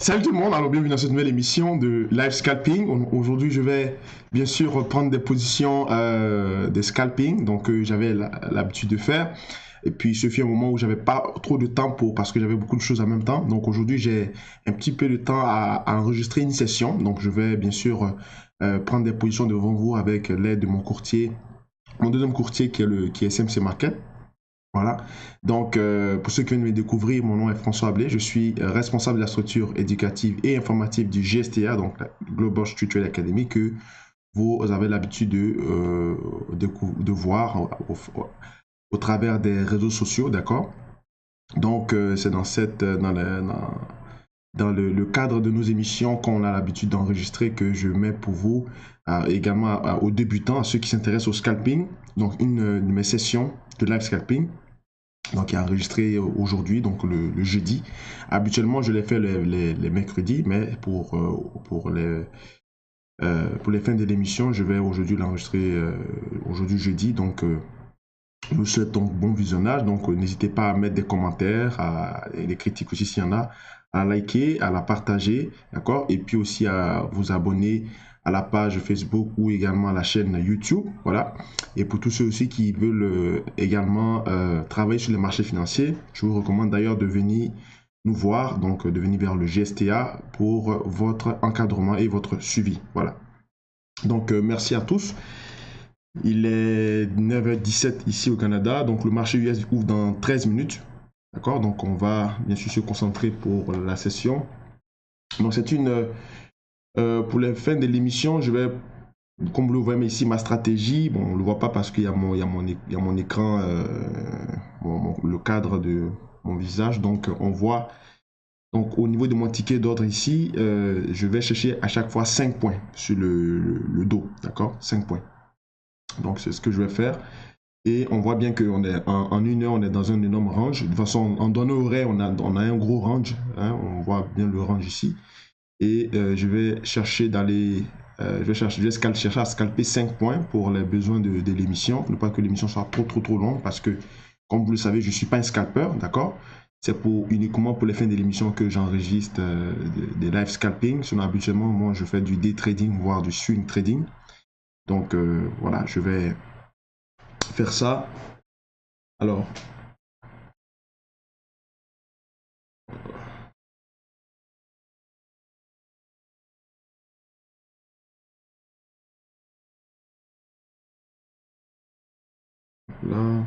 Salut tout le monde, alors bienvenue dans cette nouvelle émission de Live Scalping. Aujourd'hui, je vais bien sûr reprendre des positions de scalping, donc j'avais l'habitude de faire. Et puis, il suffit un moment où j'avais pas trop de temps parce que j'avais beaucoup de choses en même temps. Donc aujourd'hui, j'ai un petit peu de temps à enregistrer une session. Donc je vais bien sûr prendre des positions devant vous avec l'aide de mon courtier, mon deuxième courtier qui est SMC Market. Voilà. Donc, pour ceux qui viennent de me découvrir, mon nom est François Ablé. Je suis responsable de la structure éducative et informative du GSTA, donc la Global Street Trade Academy, que vous avez l'habitude de voir au travers des réseaux sociaux, d'accord? Donc, c'est dans le cadre de nos émissions qu'on a l'habitude d'enregistrer que je mets pour vous, également aux débutants, à ceux qui s'intéressent au scalping, donc une de mes sessions de live scalping. Donc, il est enregistré aujourd'hui, donc le jeudi. Habituellement, je l'ai fait les mercredis, mais pour les fins de l'émission, je vais aujourd'hui l'enregistrer aujourd'hui jeudi. Donc, je vous souhaite donc bon visionnage. Donc, n'hésitez pas à mettre des commentaires, et des critiques aussi s'il y en a, à liker, à la partager, d'accord? Et puis aussi à vous abonner à la page Facebook ou également à la chaîne YouTube, voilà. Et pour tous ceux aussi qui veulent également travailler sur les marchés financiers, je vous recommande d'ailleurs de venir nous voir, donc de venir vers le GSTA pour votre encadrement et votre suivi, voilà. Donc, merci à tous. Il est 9h17 ici au Canada, donc le marché US ouvre dans 13 minutes. D'accord, donc on va bien sûr se concentrer pour la session. Donc c'est pour les fins de l'émission, je vais, comme vous le voyez ici, ma stratégie. Bon, on ne le voit pas parce qu'il y a mon écran, le cadre de mon visage. Donc on voit, donc au niveau de mon ticket d'ordre ici, je vais chercher à chaque fois 5 points sur le dos. D'accord, 5 points. Donc c'est ce que je vais faire. Et on voit bien qu'en une heure, on est dans un énorme range. De toute façon, en données horaires, on a un gros range. Hein, on voit bien le range ici. Et je vais chercher je vais chercher à scalper 5 points pour les besoins de l'émission. Pour ne pas que l'émission soit trop longue. Parce que, comme vous le savez, je ne suis pas un scalper, d'accord? C'est uniquement pour les fins de l'émission que j'enregistre des live scalping. Sinon, habituellement, moi, je fais du day trading, voire du swing trading. Donc, voilà, je vais faire ça. Alors, là,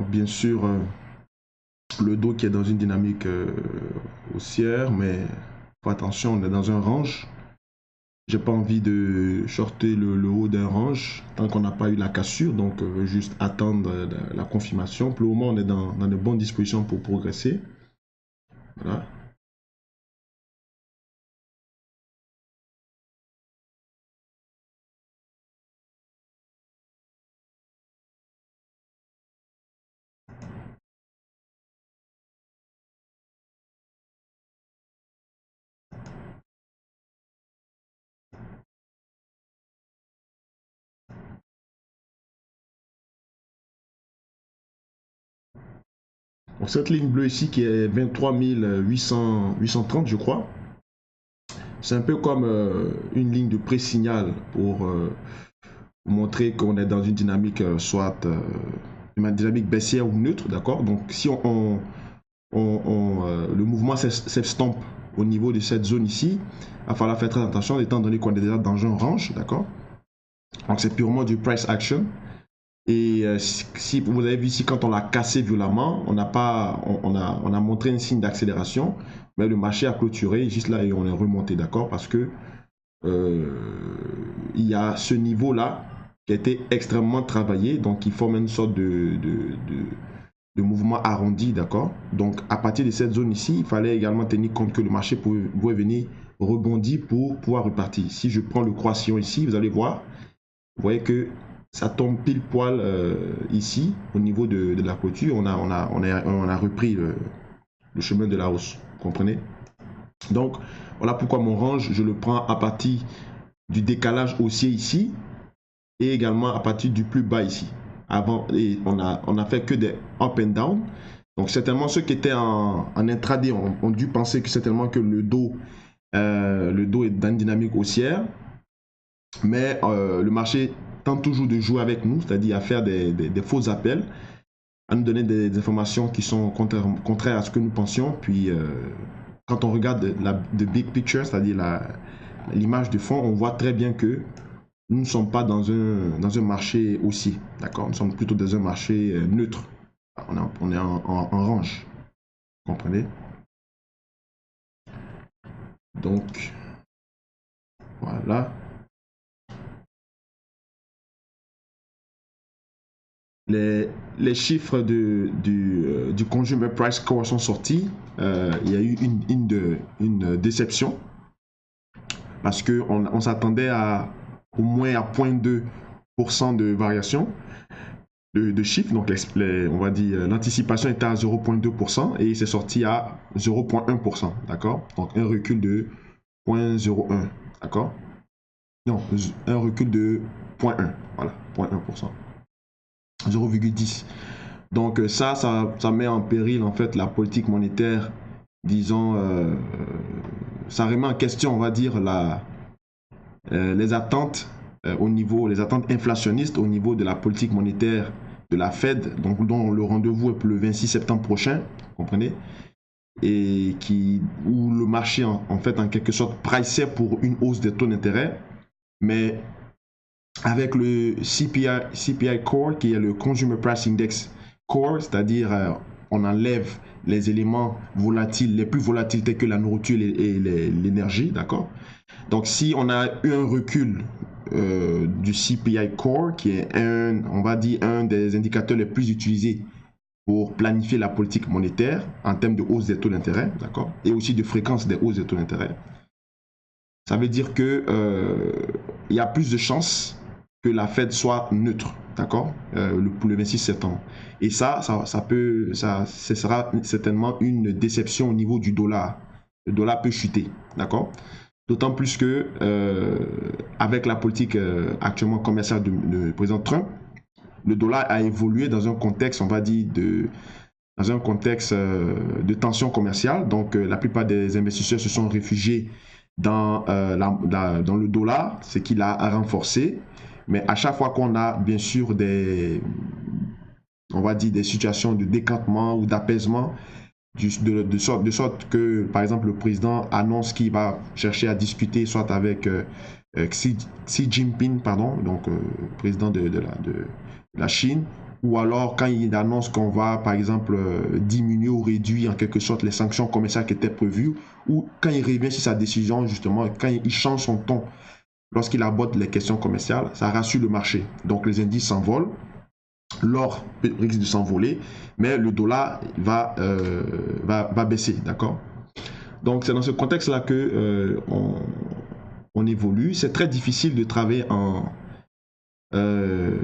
bien sûr, le dos qui est dans une dynamique haussière, mais faut attention, on est dans un range. J'ai pas envie de shorter le haut d'un range tant qu'on n'a pas eu la cassure, donc juste attendre la confirmation. Pour le moment, on est dans de bonnes dispositions pour progresser. Voilà. Donc cette ligne bleue ici qui est 23 830, je crois, c'est un peu comme une ligne de pré-signal pour montrer qu'on est dans une dynamique soit une dynamique baissière ou neutre, d'accord? Donc si le mouvement s'estompe au niveau de cette zone ici, il va falloir faire très attention étant donné qu'on est déjà dans un range, d'accord? Donc c'est purement du price action. Et si vous avez vu ici, quand on l'a cassé violemment, on a montré un signe d'accélération, mais le marché a clôturé juste là et on est remonté, d'accord? Parce que il y a ce niveau-là qui a été extrêmement travaillé, donc il forme une sorte de mouvement arrondi, d'accord? Donc à partir de cette zone ici, il fallait également tenir compte que le marché pouvait venir rebondir pour pouvoir repartir. Si je prends le croissant ici, vous allez voir, vous voyez que ça tombe pile poil ici, au niveau de la clôture. On a repris le chemin de la hausse, vous comprenez? Donc, voilà pourquoi mon range, je le prends à partir du décalage haussier ici et également à partir du plus bas ici. avant et on a fait que des up and down. Donc certainement ceux qui étaient en intraday ont dû penser que certainement que le dos est dans une dynamique haussière, mais le marché tente toujours de jouer avec nous, c'est-à-dire à faire des faux appels, à nous donner des informations qui sont contraires à ce que nous pensions. Puis quand on regarde the big picture, c'est-à-dire l'image de fond, on voit très bien que nous ne sommes pas dans un marché haussier, d'accord? Nous sommes plutôt dans un marché neutre. On est en range, vous comprenez? Donc, voilà. Les chiffres du Consumer Price Score sont sortis. Il y a eu une déception parce qu'on s'attendait au moins à 0,2% de variation de chiffres. Donc, on va dire l'anticipation était à 0,2% et c'est sorti à 0,1%. D'accord? Donc, un recul de 0,01. D'accord? Non, un recul de 0,1. Voilà, 0,1%. 0,10. Donc ça met en péril en fait la politique monétaire, disons, ça remet en question, on va dire, les attentes les attentes inflationnistes au niveau de la politique monétaire de la Fed, donc dont le rendez-vous est pour le 26 septembre prochain, vous comprenez, et où le marché en fait en quelque sorte priceait pour une hausse des taux d'intérêt, mais avec le CPI Core, qui est le Consumer Price Index Core, c'est-à-dire on enlève les éléments volatiles, les plus volatiles tels que la nourriture et l'énergie, d'accord? Donc si on a eu un recul du CPI Core, qui est on va dire, un des indicateurs les plus utilisés pour planifier la politique monétaire en termes de hausse des taux d'intérêt, d'accord? Et aussi de fréquence des hausses des taux d'intérêt. Ça veut dire que il y a plus de chances que la Fed soit neutre, d'accord, pour le 26 septembre. Et ça ce sera certainement une déception au niveau du dollar. Le dollar peut chuter, d'accord. D'autant plus que avec la politique actuellement commerciale du président Trump, le dollar a évolué dans un contexte, on va dire, dans un contexte de tension commerciale. Donc, la plupart des investisseurs se sont réfugiés dans le dollar, ce qui l'a renforcé. Mais à chaque fois qu'on a, bien sûr, on va dire, des situations de décantement ou d'apaisement, de sorte que, par exemple, le président annonce qu'il va chercher à discuter soit avec Xi Jinping, pardon, donc président de la Chine, ou alors quand il annonce qu'on va, par exemple, diminuer ou réduire en quelque sorte les sanctions commerciales qui étaient prévues, ou quand il revient sur sa décision, justement, quand il change son ton lorsqu'il aborde les questions commerciales, ça rassure le marché. Donc les indices s'envolent, l'or risque de s'envoler, mais le dollar va baisser, d'accord? Donc c'est dans ce contexte-là que on évolue. C'est très difficile de travailler en day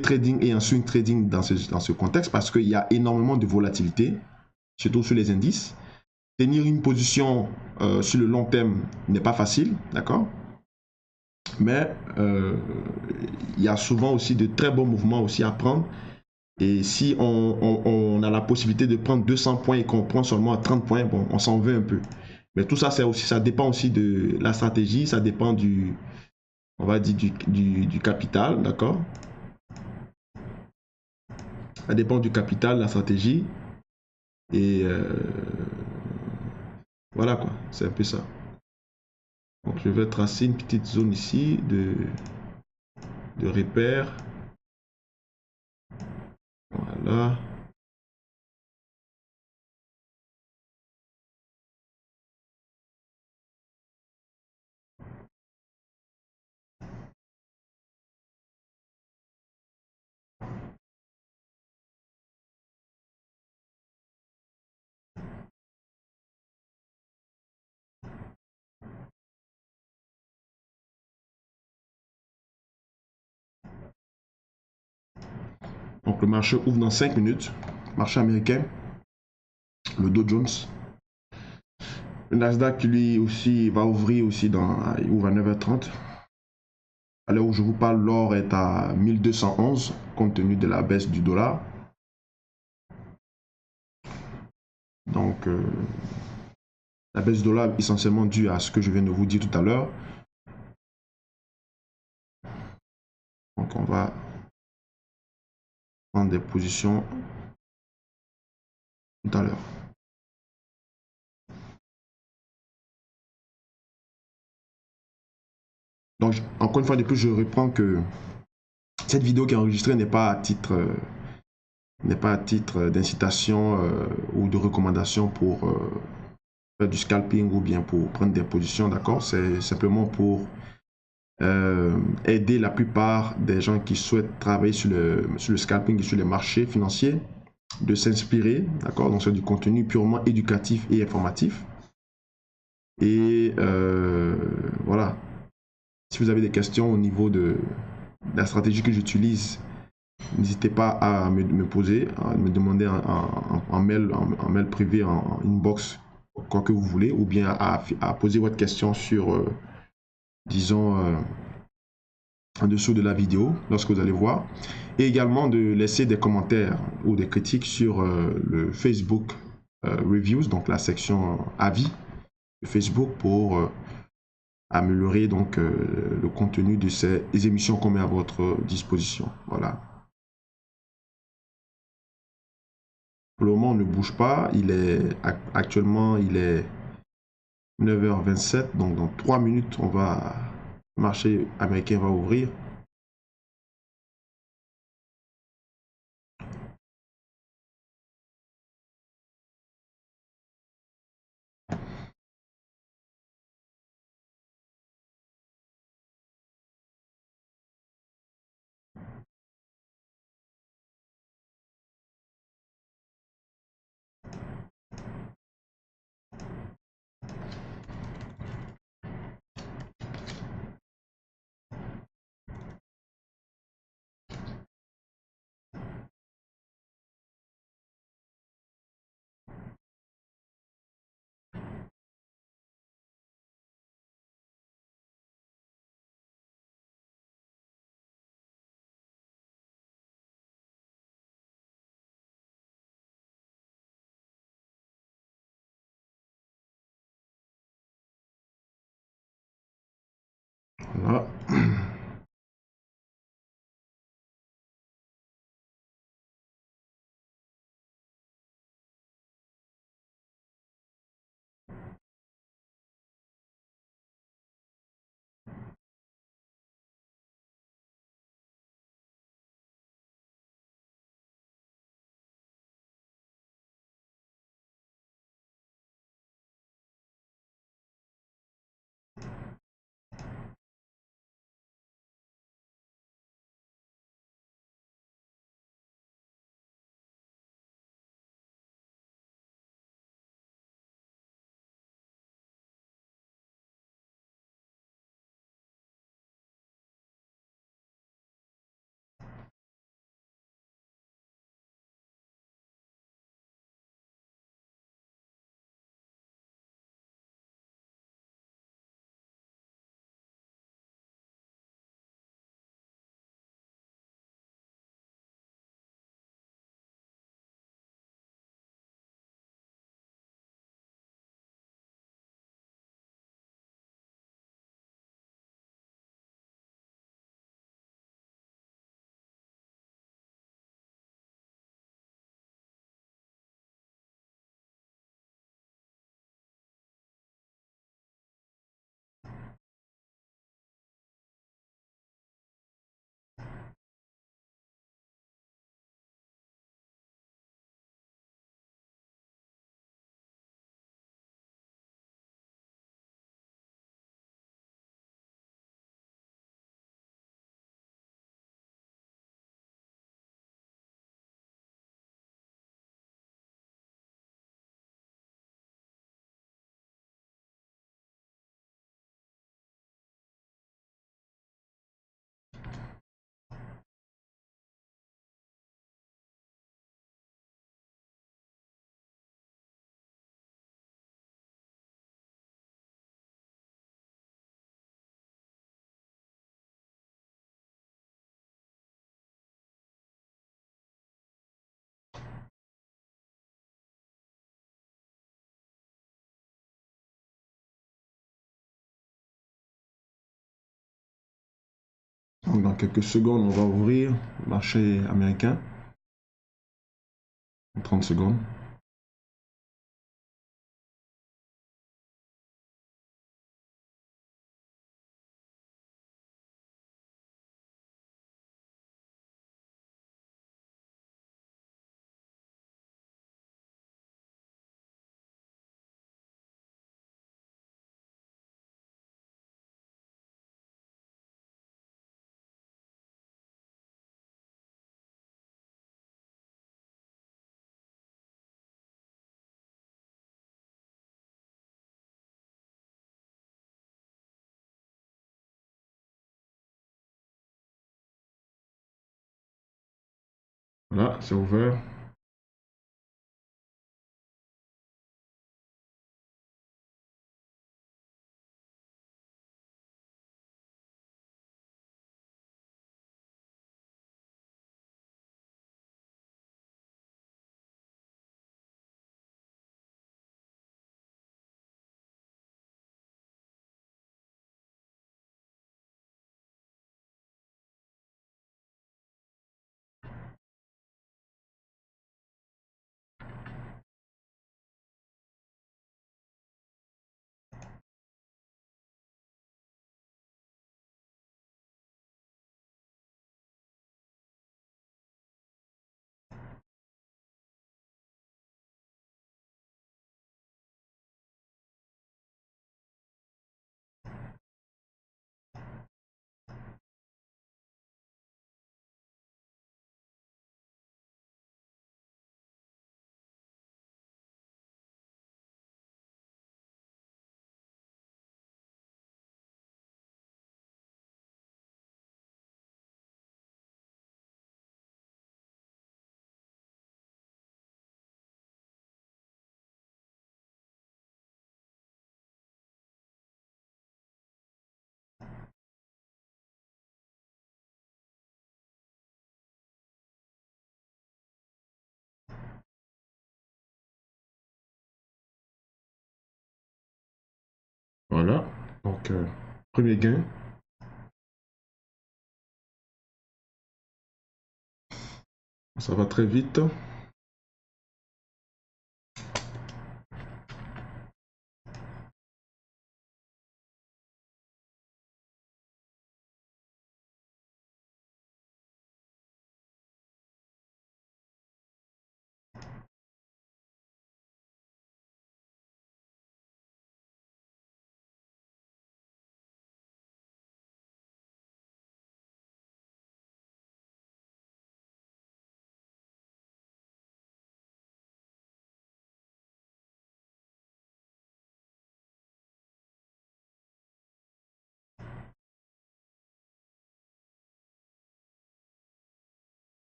trading et en swing trading dans ce contexte parce qu'il y a énormément de volatilité, surtout sur les indices. Tenir une position sur le long terme n'est pas facile, d'accord? Mais il y a souvent aussi de très bons mouvements aussi à prendre. Et si on a la possibilité de prendre 200 points et qu'on prend seulement 30 points, bon, on s'en veut un peu. Mais tout ça, ça dépend aussi de la stratégie, ça dépend on va dire du capital, d'accord? Ça dépend du capital, la stratégie. Et voilà quoi, c'est un peu ça. Donc je vais tracer une petite zone ici de repère. Voilà. Donc le marché ouvre dans 5 minutes. Marché américain. Le Dow Jones. Le Nasdaq lui aussi va ouvrir aussi il ouvre à 9h30. À l'heure où je vous parle, l'or est à 1211 compte tenu de la baisse du dollar. Donc, la baisse du dollar est essentiellement due à ce que je viens de vous dire tout à l'heure. Donc, on va prendre des positions tout à l'heure. Donc, encore une fois de plus, je reprends que cette vidéo qui est enregistrée n'est pas à titre d'incitation ou de recommandation pour faire du scalping ou bien pour prendre des positions, d'accord? C'est simplement pour aider la plupart des gens qui souhaitent travailler sur le scalping et sur les marchés financiers de s'inspirer, d'accord? Donc c'est du contenu purement éducatif et informatif. Et voilà. Si vous avez des questions au niveau de la stratégie que j'utilise, n'hésitez pas à me poser, à me demander en mail privé, en inbox, quoi que vous voulez, ou bien à poser votre question sur, disons, en dessous de la vidéo lorsque vous allez voir. Et également de laisser des commentaires ou des critiques sur le Facebook Reviews, donc la section avis de Facebook pour améliorer donc le contenu de ces émissions qu'on met à votre disposition. Voilà. Pour le moment, on ne bouge pas. Actuellement, il est 9h27. Donc, dans 3 minutes, le marché américain va ouvrir. Voilà. Donc, dans quelques secondes, on va ouvrir le marché américain. 30 secondes. Voilà, c'est ouvert. Voilà. Donc, premier gain. Ça va très vite.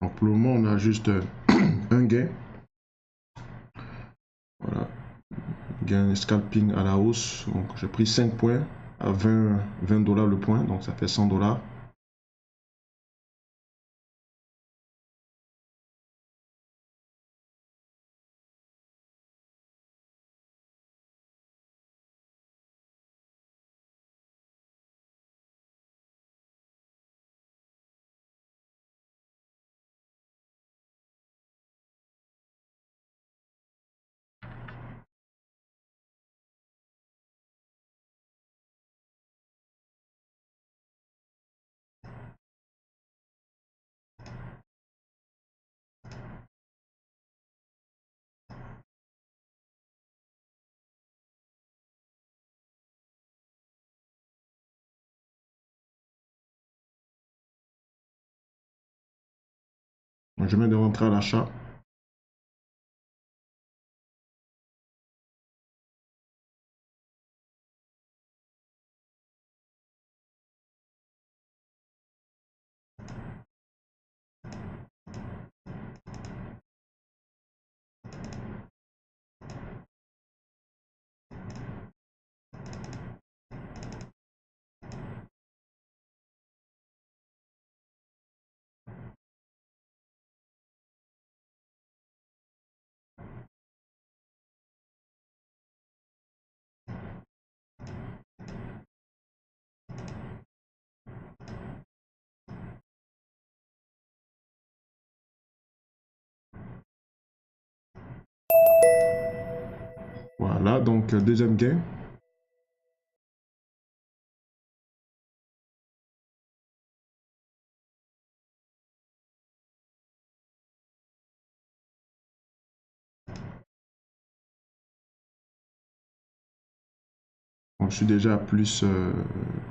Donc, pour le moment, on a juste un gain. Voilà. Gain scalping à la hausse. Donc, j'ai pris 5 points à 20 dollars le point. Donc, ça fait 100 dollars. Je viens de rentrer à l'achat. Voilà, donc deuxième gain. Donc, je suis déjà à plus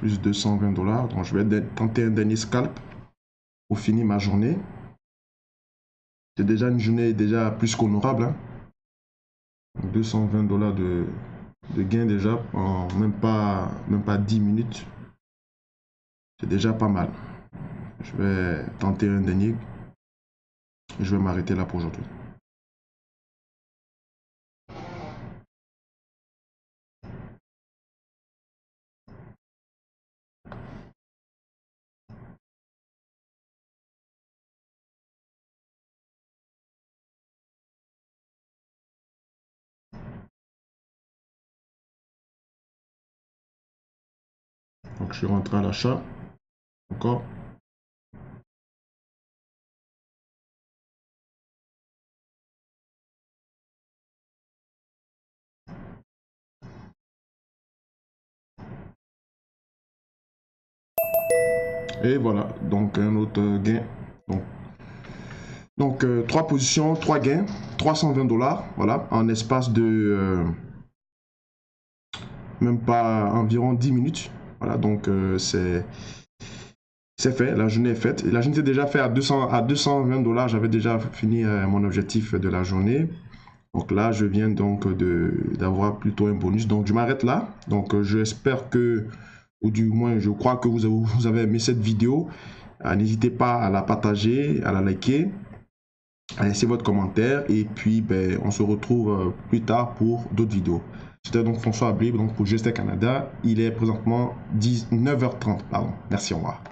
220 $. Donc, je vais tenter un dernier scalp pour finir ma journée. C'est déjà une journée déjà plus qu'honorable. Hein. 220 $ de gain déjà en même pas 10 minutes. C'est déjà pas mal. Je vais tenter un dernier. Je vais m'arrêter là pour aujourd'hui. Donc je suis rentré à l'achat. Encore. Et voilà, donc un autre gain. Donc 3 positions, 3 gains, 320 $, voilà, en espace de même pas environ 10 minutes. Voilà, donc c'est fait, la journée est faite. Et la journée était déjà faite à 220 $, j'avais déjà fini mon objectif de la journée. Donc là, je viens donc d'avoir plutôt un bonus. Donc je m'arrête là. Donc j'espère que, ou du moins je crois que vous avez aimé cette vidéo. N'hésitez pas à la partager, à la liker, à laisser votre commentaire. Et puis ben, on se retrouve plus tard pour d'autres vidéos. C'était donc François Ablib donc pour GSTEC Canada. Il est présentement 9h30. Pardon. Merci, au revoir.